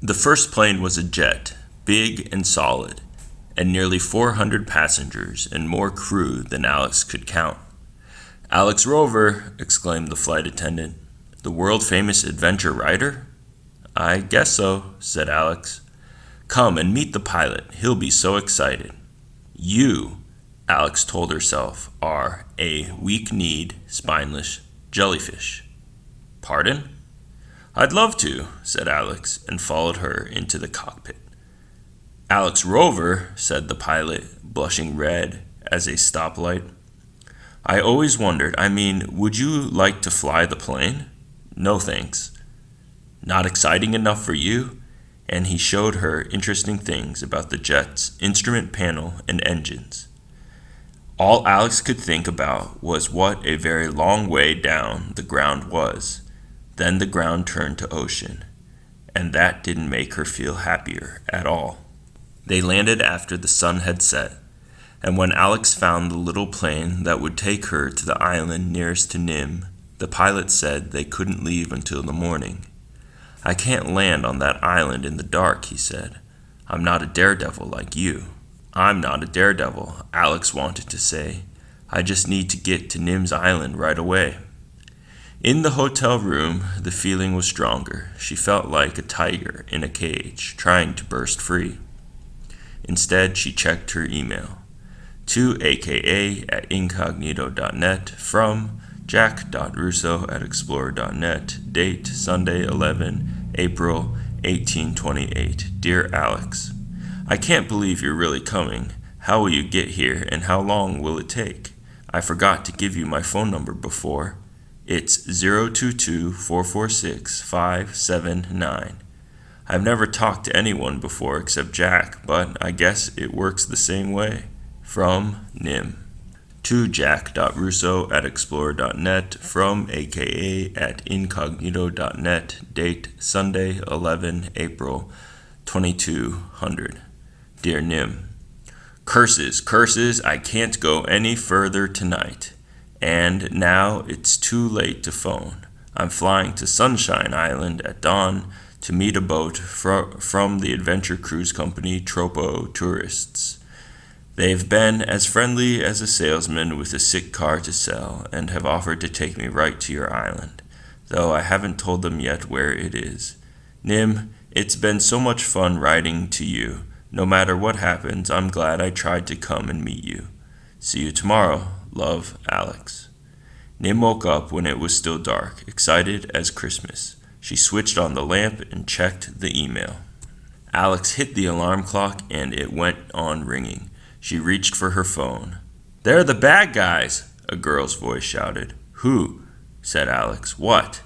The first plane was a jet, big and solid, and nearly 400 passengers and more crew than Alex could count. "Alex Rover!" exclaimed the flight attendant. "The world-famous adventure writer?" "I guess so," said Alex. "Come and meet the pilot. He'll be so excited." "You," Alex told herself, "are a weak-kneed, spineless jellyfish." "Pardon?" "I'd love to," said Alex, and followed her into the cockpit. "Alex Rover," said the pilot, blushing red as a stoplight. "I always wondered, would you like to fly the plane?" "No, thanks." "Not exciting enough for you?" And he showed her interesting things about the jet's instrument panel and engines. All Alex could think about was what a very long way down the ground was. Then the ground turned to ocean, and that didn't make her feel happier at all. They landed after the sun had set, and when Alex found the little plane that would take her to the island nearest to Nim, the pilot said they couldn't leave until the morning. "I can't land on that island in the dark," he said. "I'm not a daredevil like you." "I'm not a daredevil," Alex wanted to say. "I just need to get to Nim's island right away." In the hotel room, the feeling was stronger. She felt like a tiger in a cage, trying to burst free. Instead, she checked her email. To aka@incognito.net from jack.russo@explorer.net. Date Sunday 11 April 1828. Dear Alex, I can't believe you're really coming. How will you get here and how long will it take? I forgot to give you my phone number before. It's 022-446-579. I've never talked to anyone before except Jack, but I guess it works the same way. From Nim. To jack.russo@explorer.net from aka@incognito.net. Date Sunday 11 April 2200. Dear Nim, Curses, curses, I can't go any further tonight. And now it's too late to phone. I'm flying to Sunshine Island at dawn to meet a boat from the adventure cruise company Tropo Tourists. They've been as friendly as a salesman with a sick car to sell and have offered to take me right to your island, though I haven't told them yet where it is. Nim, it's been so much fun writing to you. No matter what happens, I'm glad I tried to come and meet you. See you tomorrow. Love, Alex. Nim woke up when it was still dark, excited as Christmas. She switched on the lamp and checked the email. Alex hit the alarm clock and it went on ringing. She reached for her phone. "They're the bad guys," a girl's voice shouted. "Who?" said Alex. "What?"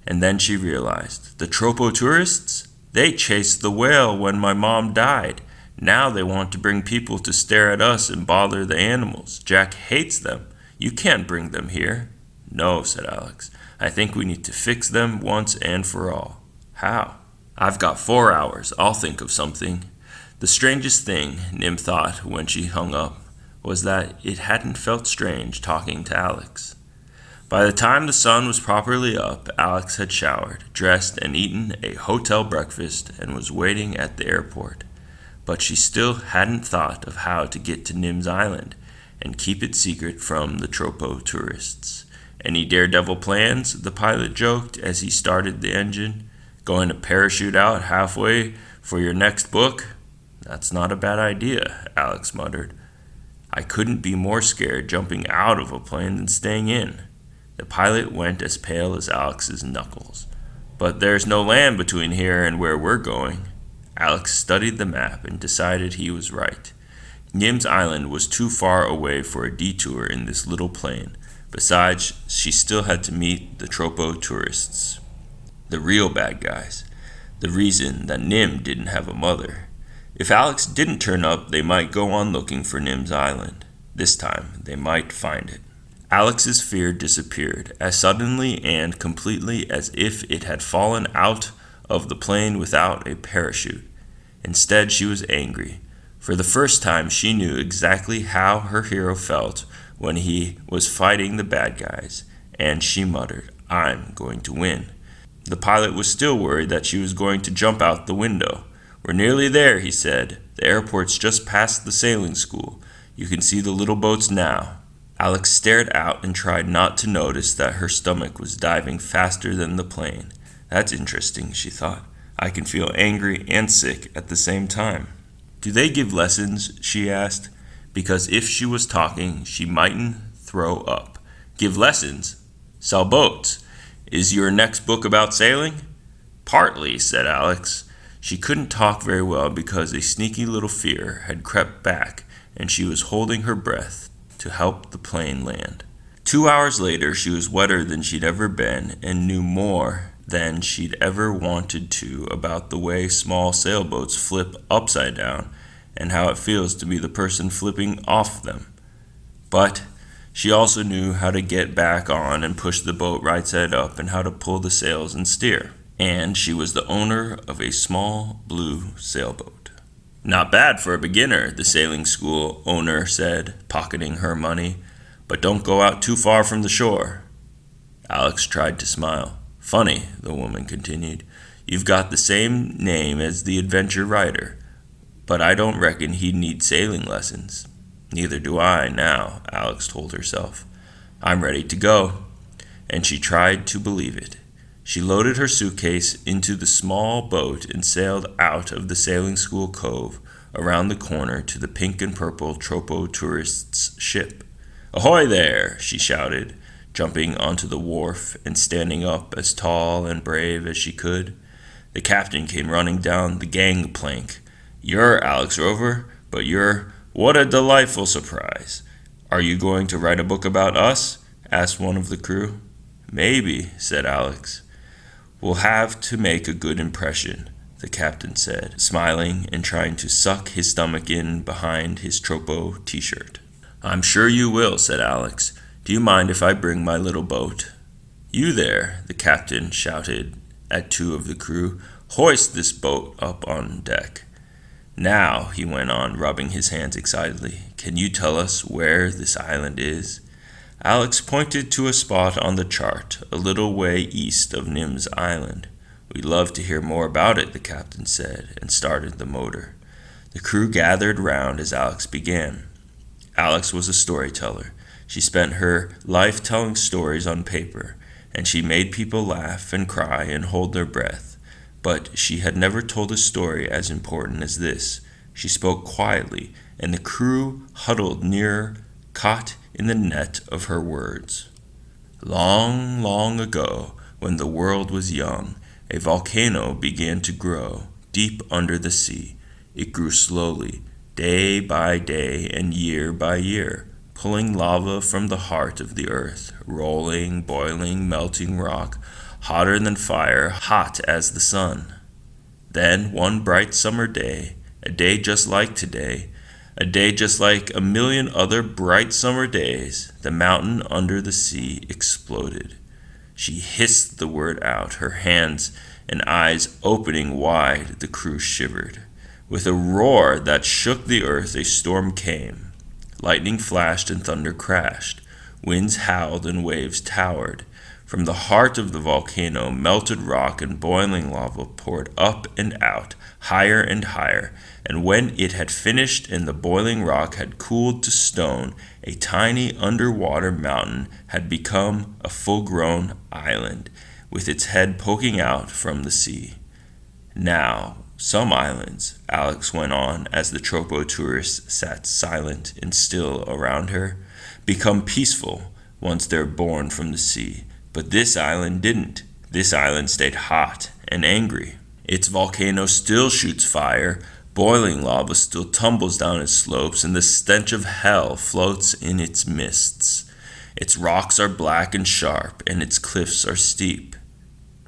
And then she realized. "The Tropo Tourists? They chased the whale when my mom died. Now they want to bring people to stare at us and bother the animals. Jack hates them. You can't bring them here." "No," said Alex. "I think we need to fix them once and for all." "How?" "I've got 4 hours. I'll think of something." The strangest thing, Nim thought when she hung up, was that it hadn't felt strange talking to Alex. By the time the sun was properly up, Alex had showered, dressed, and eaten a hotel breakfast and was waiting at the airport. But she still hadn't thought of how to get to Nim's Island and keep it secret from the Tropo Tourists. "Any daredevil plans?" the pilot joked as he started the engine. "Going to parachute out halfway for your next book?" "That's not a bad idea," Alex muttered. "I couldn't be more scared jumping out of a plane than staying in." The pilot went as pale as Alex's knuckles. "But there's no land between here and where we're going." Alex studied the map and decided he was right. Nim's Island was too far away for a detour in this little plane. Besides, she still had to meet the Tropo Tourists. The real bad guys. The reason that Nim didn't have a mother. If Alex didn't turn up, they might go on looking for Nim's Island. This time, they might find it. Alex's fear disappeared as suddenly and completely as if it had fallen out of the plane without a parachute. Instead, she was angry. For the first time, she knew exactly how her hero felt when he was fighting the bad guys, and she muttered, "I'm going to win." The pilot was still worried that she was going to jump out the window. "We're nearly there," he said. "The airport's just past the sailing school. You can see the little boats now." Alex stared out and tried not to notice that her stomach was diving faster than the plane. "That's interesting," she thought. "I can feel angry and sick at the same time." "Do they give lessons?" she asked, because if she was talking, she mightn't throw up. "Give lessons? Sell boats? Is your next book about sailing?" "Partly," said Alex. She couldn't talk very well because a sneaky little fear had crept back, and she was holding her breath to help the plane land. 2 hours later, she was wetter than she'd ever been and knew more than she'd ever wanted to about the way small sailboats flip upside down and how it feels to be the person flipping off them. But she also knew how to get back on and push the boat right side up and how to pull the sails and steer. And she was the owner of a small blue sailboat. "Not bad for a beginner," the sailing school owner said, pocketing her money, "but don't go out too far from the shore." Alex tried to smile. "Funny," the woman continued. "You've got the same name as the adventure writer, but I don't reckon he'd need sailing lessons." "Neither do I now," Alex told herself. "I'm ready to go." And she tried to believe it. She loaded her suitcase into the small boat and sailed out of the sailing school cove around the corner to the pink and purple Tropo tourists' ship. "Ahoy there!" she shouted, jumping onto the wharf and standing up as tall and brave as she could. The captain came running down the gangplank. "You're Alex Rover, but what a delightful surprise. Are you going to write a book about us?" asked one of the crew. "Maybe," said Alex. "We'll have to make a good impression," the captain said, smiling and trying to suck his stomach in behind his Tropo t-shirt. "I'm sure you will," said Alex. "Do you mind if I bring my little boat?" "You there," the captain shouted at two of the crew. "Hoist this boat up on deck. Now," he went on, rubbing his hands excitedly, "can you tell us where this island is?" Alex pointed to a spot on the chart, a little way east of Nim's Island. "We'd love to hear more about it," the captain said, and started the motor. The crew gathered round as Alex began. Alex was a storyteller. She spent her life telling stories on paper, and she made people laugh and cry and hold their breath. But she had never told a story as important as this. She spoke quietly, and the crew huddled near, caught in the net of her words. "Long, long ago, when the world was young, a volcano began to grow deep under the sea. It grew slowly, day by day and year by year, pulling lava from the heart of the earth, rolling, boiling, melting rock, hotter than fire, hot as the sun. Then, one bright summer day, a day just like today, a day just like a million other bright summer days, the mountain under the sea exploded." She hissed the word out, her hands and eyes opening wide. The crew shivered. With a roar that shook the earth, a storm came. Lightning flashed and thunder crashed. Winds howled and waves towered. From the heart of the volcano, melted rock and boiling lava poured up and out, higher and higher, and when it had finished and the boiling rock had cooled to stone, a tiny underwater mountain had become a full-grown island, with its head poking out from the sea. "Now, some islands," Alex went on as the Tropo tourists sat silent and still around her, "become peaceful once they're born from the sea. But this island didn't. This island stayed hot and angry. Its volcano still shoots fire, boiling lava still tumbles down its slopes, and the stench of hell floats in its mists. Its rocks are black and sharp, and its cliffs are steep."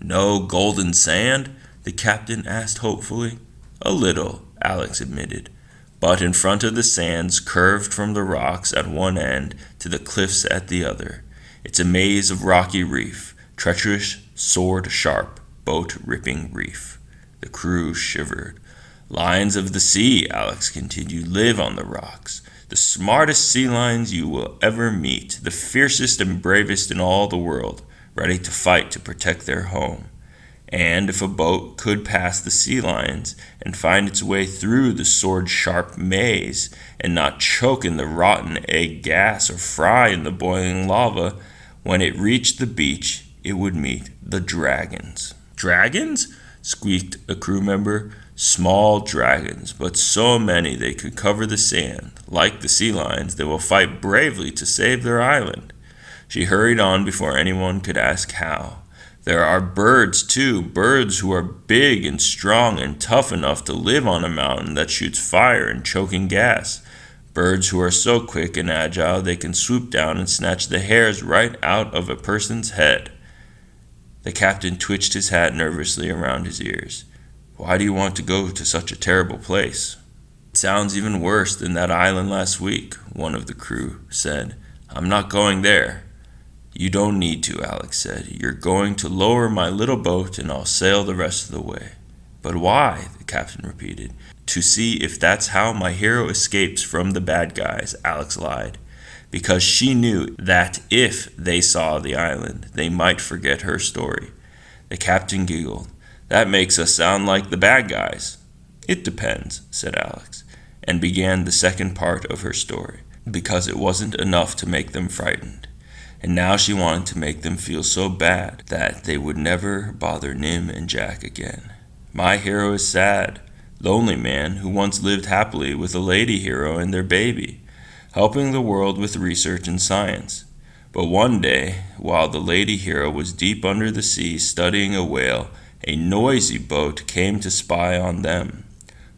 "No golden sand?" the captain asked hopefully. "A little," Alex admitted. "But in front of the sands curved from the rocks at one end to the cliffs at the other. It's a maze of rocky reef, treacherous, sword-sharp, boat-ripping reef." The crew shivered. "Lions of the sea," Alex continued, "live on the rocks. The smartest sea lions you will ever meet, the fiercest and bravest in all the world, ready to fight to protect their home. And if a boat could pass the sea lions and find its way through the sword-sharp maze and not choke in the rotten egg gas or fry in the boiling lava, when it reached the beach, it would meet the dragons. Dragons? Squeaked a crew member. Small dragons, but so many they could cover the sand. Like the sea lions, they will fight bravely to save their island. She hurried on before anyone could ask how. There are birds, too, birds who are big and strong and tough enough to live on a mountain that shoots fire and choking gas. Birds who are so quick and agile they can swoop down and snatch the hairs right out of a person's head. The captain twitched his hat nervously around his ears. Why do you want to go to such a terrible place? It sounds even worse than that island last week, one of the crew said. I'm not going there. You don't need to, Alex said. You're going to lower my little boat and I'll sail the rest of the way. But why? The captain repeated. To see if that's how my hero escapes from the bad guys, Alex lied. Because she knew that if they saw the island, they might forget her story. The captain giggled. That makes us sound like the bad guys. It depends, said Alex, and began the second part of her story, because it wasn't enough to make them frightened. And now she wanted to make them feel so bad that they would never bother Nim and Jack again. My hero is sad, lonely man who once lived happily with a lady hero and their baby, helping the world with research and science. But one day, while the lady hero was deep under the sea studying a whale, a noisy boat came to spy on them.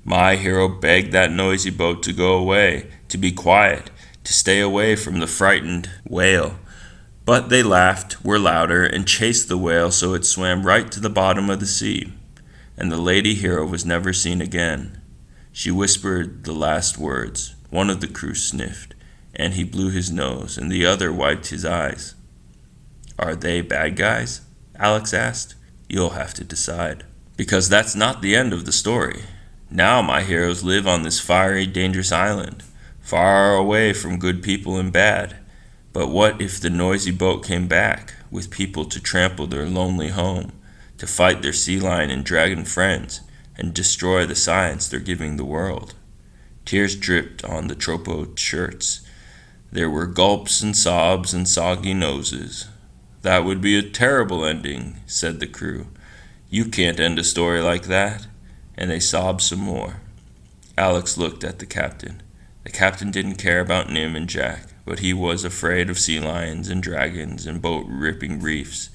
My hero begged that noisy boat to go away, to be quiet, to stay away from the frightened whale. But they laughed, were louder, and chased the whale so it swam right to the bottom of the sea. And the lady hero was never seen again. She whispered the last words. One of the crew sniffed, and he blew his nose, and the other wiped his eyes. Are they bad guys? Alex asked. You'll have to decide. Because that's not the end of the story. Now my heroes live on this fiery, dangerous island, far away from good people and bad. But what if the noisy boat came back, with people to trample their lonely home, to fight their sea lion and dragon friends, and destroy the science they're giving the world? Tears dripped on the Tropo shirts. There were gulps and sobs and soggy noses. That would be a terrible ending, said the crew. You can't end a story like that. And they sobbed some more. Alex looked at the captain. The captain didn't care about Nim and Jack, but he was afraid of sea lions and dragons and boat-ripping reefs,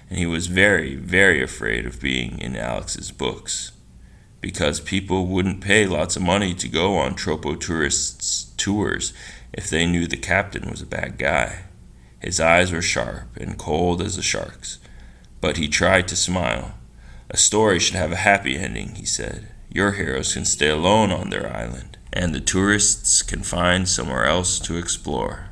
and he was very, very afraid of being in Alex's books, because people wouldn't pay lots of money to go on Tropo tourists' tours if they knew the captain was a bad guy. His eyes were sharp and cold as a shark's, but he tried to smile. A story should have a happy ending, he said. Your heroes can stay alone on their island, and the tourists can find somewhere else to explore.